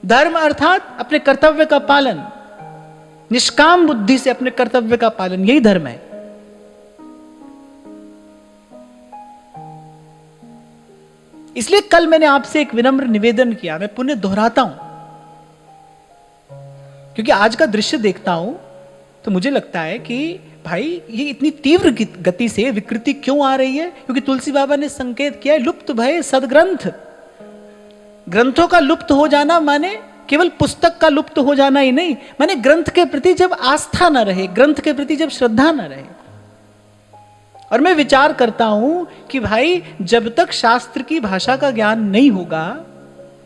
धर्म अर्थात अपने कर्तव्य का पालन, निष्काम बुद्धि से अपने कर्तव्य का पालन, यही धर्म है। इसलिए कल मैंने आपसे एक विनम्र निवेदन किया, मैं पुनः दोहराता हूं, क्योंकि आज का दृश्य देखता हूं तो मुझे लगता है कि भाई ये इतनी तीव्र गति से विकृति क्यों आ रही है? क्योंकि तुलसी बाबा ने संकेत किया है, लुप्त भय सदग्रंथ। ग्रंथों का लुप्त हो जाना माने केवल पुस्तक का लुप्त हो जाना ही नहीं, माने ग्रंथ के प्रति जब आस्था न रहे, ग्रंथ के प्रति जब श्रद्धा न रहे। और मैं विचार करता हूं कि भाई जब तक शास्त्र की भाषा का ज्ञान नहीं होगा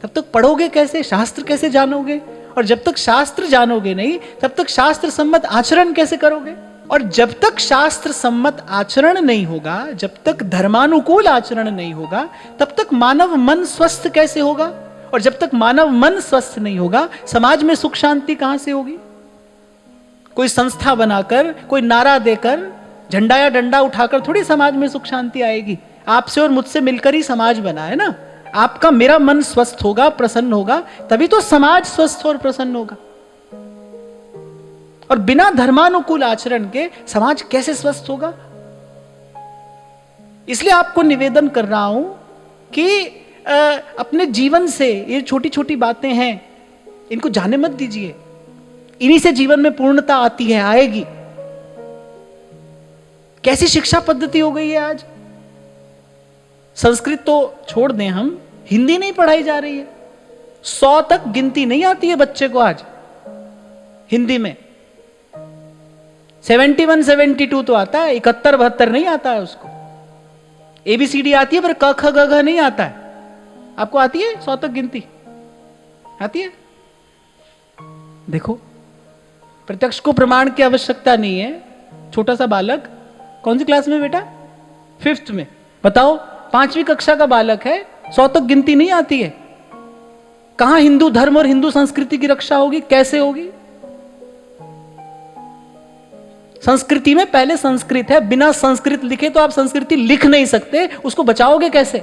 तब तक पढ़ोगे कैसे, शास्त्र कैसे जानोगे? और जब तक शास्त्र जानोगे नहीं तब तक शास्त्र सम्मत आचरण कैसे करोगे? और जब तक शास्त्र सम्मत आचरण नहीं होगा, जब तक धर्मानुकूल आचरण नहीं होगा, तब तक मानव मन स्वस्थ कैसे होगा? और जब तक मानव मन स्वस्थ नहीं होगा, समाज में सुख शांति कहां से होगी? कोई संस्था बनाकर, कोई नारा देकर, झंडा या डंडा उठाकर थोड़ी समाज में सुख शांति आएगी। आपसे और मुझसे मिलकर ही समाज बना है ना। आपका मेरा मन स्वस्थ होगा, प्रसन्न होगा, तभी तो समाज स्वस्थ और प्रसन्न होगा। और बिना धर्मानुकूल आचरण के समाज कैसे स्वस्थ होगा? इसलिए आपको निवेदन कर रहा हूं कि अपने जीवन से ये छोटी छोटी बातें हैं, इनको जाने मत दीजिए। इन्हीं से जीवन में पूर्णता आती है, आएगी। कैसी शिक्षा पद्धति हो गई है आज? संस्कृत तो छोड़ दें हम, हिंदी नहीं पढ़ाई जा रही है। 100 तक गिनती नहीं आती है बच्चे को आज हिंदी में। 71, 72 तो आता है, 71, 72 नहीं आता है उसको। ABCD आती है पर क ख ग घ नहीं आता है। आपको आती है 100 तक गिनती? आती है? देखो, प्रत्यक्ष को प्रमाण की आवश्यकता नहीं है। छोटा सा बालक, कौन सी क्लास में बेटा? 5th में। बताओ, 5वीं कक्षा का बालक है, 100 तक गिनती नहीं आती है। कहां हिंदू धर्म और हिंदू संस्कृति की रक्षा होगी? कैसे होगी? संस्कृति में पहले संस्कृत है, बिना संस्कृत लिखे तो आप संस्कृति लिख नहीं सकते, उसको बचाओगे कैसे?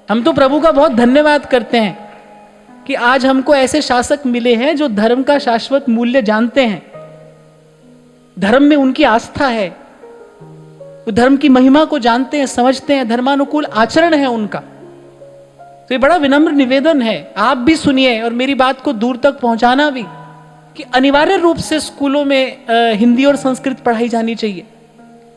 हम तो प्रभु का बहुत धन्यवाद करते हैं कि आज हमको ऐसे शासक मिले हैं जो धर्म का शाश्वत मूल्य जानते हैं, धर्म में उनकी आस्था है, वो धर्म की महिमा को जानते हैं, समझते हैं, धर्मानुकूल आचरण है उनका। तो ये बड़ा विनम्र निवेदन है, आप भी सुनिए और मेरी बात को दूर तक पहुंचाना भी, कि अनिवार्य रूप से स्कूलों में हिंदी और संस्कृत पढ़ाई जानी चाहिए।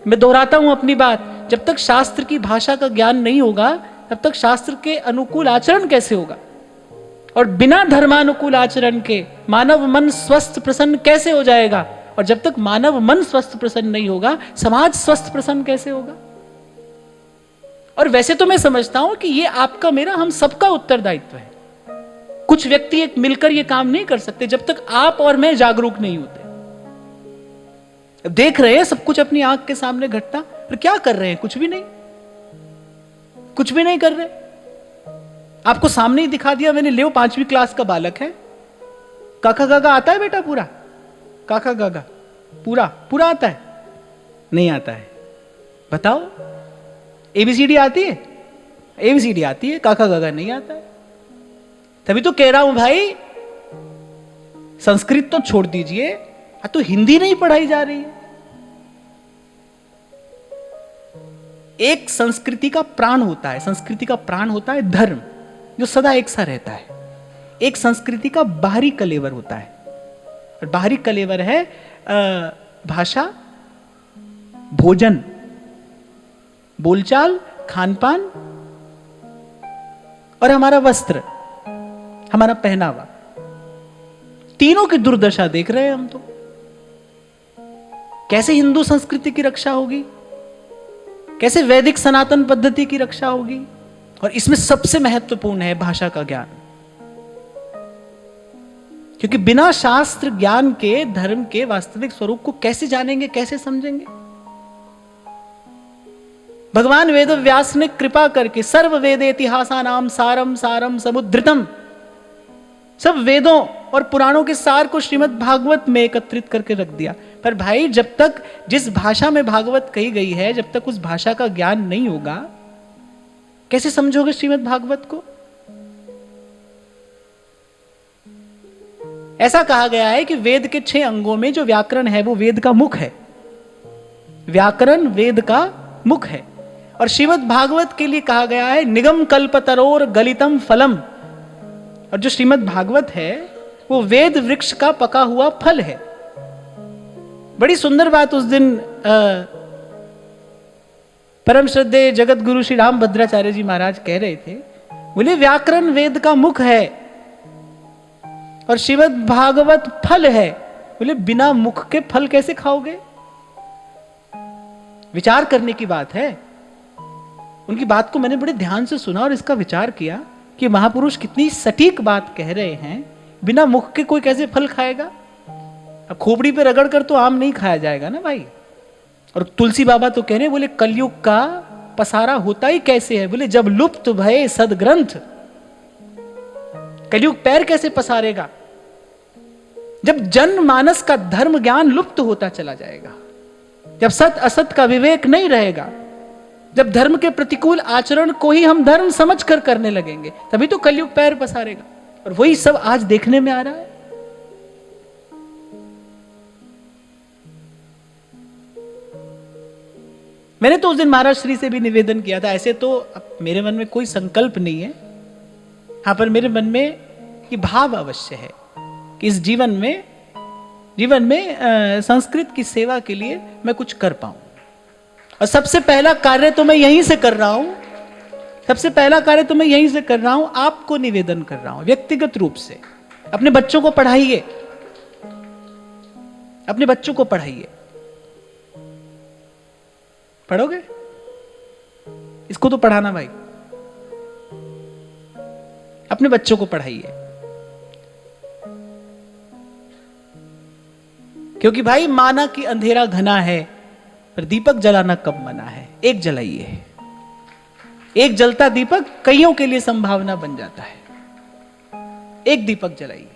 मैं दोहराता हूं अपनी बात, जब तक शास्त्र की भाषा का ज्ञान नहीं होगा तब तक शास्त्र के अनुकूल आचरण कैसे होगा? और बिना धर्मानुकूल आचरण के मानव मन स्वस्थ प्रसन्न कैसे हो जाएगा? और जब तक मानव मन स्वस्थ प्रसन्न नहीं होगा, समाज स्वस्थ प्रसन्न कैसे होगा? और वैसे तो मैं समझता हूं कि ये आपका मेरा, हम सबका उत्तरदायित्व है। कुछ व्यक्ति एक मिलकर ये काम नहीं कर सकते जब तक आप और मैं जागरूक नहीं होते। देख रहे हैं सब कुछ अपनी आंख के सामने घटता, पर क्या कर रहे हैं? कुछ भी नहीं, कुछ भी नहीं कर रहे। आपको सामने ही दिखा दिया मैंने, ले 5वीं क्लास का बालक है, काका गागा आता है बेटा पूरा? काका गागा पूरा पूरा आता है? नहीं आता है। बताओ, ABCD आती है? ABCD आती है, काका गागा नहीं आता है। तभी तो कह रहा हूं भाई, संस्कृत तो छोड़ दीजिए, तो हिंदी नहीं पढ़ाई जा रही है। एक संस्कृति का प्राण होता है, संस्कृति का प्राण होता है धर्म, जो सदा एक सा रहता है। एक संस्कृति का बाहरी कलेवर होता है, और बाहरी कलेवर है भाषा, भोजन, बोलचाल, खानपान और हमारा वस्त्र, हमारा पहनावा। तीनों की दुर्दशा देख रहे हैं हम तो। कैसे हिंदू संस्कृति की रक्षा होगी? कैसे वैदिक सनातन पद्धति की रक्षा होगी? और इसमें सबसे महत्वपूर्ण है भाषा का ज्ञान, क्योंकि बिना शास्त्र ज्ञान के धर्म के वास्तविक स्वरूप को कैसे जानेंगे, कैसे समझेंगे? भगवान वेद व्यास ने कृपा करके सर्व वेद इतिहासा नाम सारम सारम समुद्रितम, सब वेदों और पुराणों के सार को श्रीमद् भागवत में एकत्रित करके रख दिया। पर भाई, जब तक जिस भाषा में भागवत कही गई है, जब तक उस भाषा का ज्ञान नहीं होगा, कैसे समझोगे श्रीमद् भागवत को? ऐसा कहा गया है कि वेद के 6 अंगों में जो व्याकरण है वो वेद का मुख है। व्याकरण वेद का मुख है। और श्रीमद् भागवत के लिए कहा गया है निगम कल्पतरोर गलितम फलम। और जो श्रीमद् भागवत है वो वेद वृक्ष का पका हुआ फल है। बड़ी सुंदर बात उस दिन परम श्रद्धेय जगत गुरु श्री राम भद्राचार्य जी महाराज कह रहे थे, बोले व्याकरण वेद का मुख है और श्रीमद् भागवत फल है। बोले बिना मुख के फल कैसे खाओगे? विचार करने की बात है। उनकी बात को मैंने बड़े ध्यान से सुना और इसका विचार किया कि महापुरुष कितनी सटीक बात कह रहे हैं। बिना मुख के कोई कैसे फल खाएगा? अब खोपड़ी पे रगड़ कर तो आम नहीं खाया जाएगा ना भाई। और तुलसी बाबा तो कह रहे हैं, बोले कलयुग का पसारा होता ही कैसे है? बोले जब लुप्त भये सदग्रंथ। कलयुग पैर कैसे पसारेगा? जब जन मानस का धर्म ज्ञान लुप्त होता चला जाएगा, जब सत असत का विवेक नहीं रहेगा, जब धर्म के प्रतिकूल आचरण को ही हम धर्म समझ कर करने लगेंगे, तभी तो कलयुग पैर पसारेगा। और वही सब आज देखने में आ रहा है। मैंने तो उस दिन महाराज श्री से भी निवेदन किया था। ऐसे तो मेरे मन में कोई संकल्प नहीं है, हाँ, पर मेरे मन में ये भाव अवश्य है कि इस जीवन में संस्कृत की सेवा के लिए मैं कुछ कर पाऊं। और सबसे पहला कार्य तो मैं यहीं से कर रहा हूं, आपको निवेदन कर रहा हूं व्यक्तिगत रूप से। अपने बच्चों को पढ़ाइए, पढ़ोगे? इसको तो पढ़ाना भाई, अपने बच्चों को पढ़ाइए। क्योंकि भाई माना कि अंधेरा घना है पर दीपक जलाना कब मना है। एक जलाइए, एक जलता दीपक कईयों के लिए संभावना बन जाता है। एक दीपक जलाइए।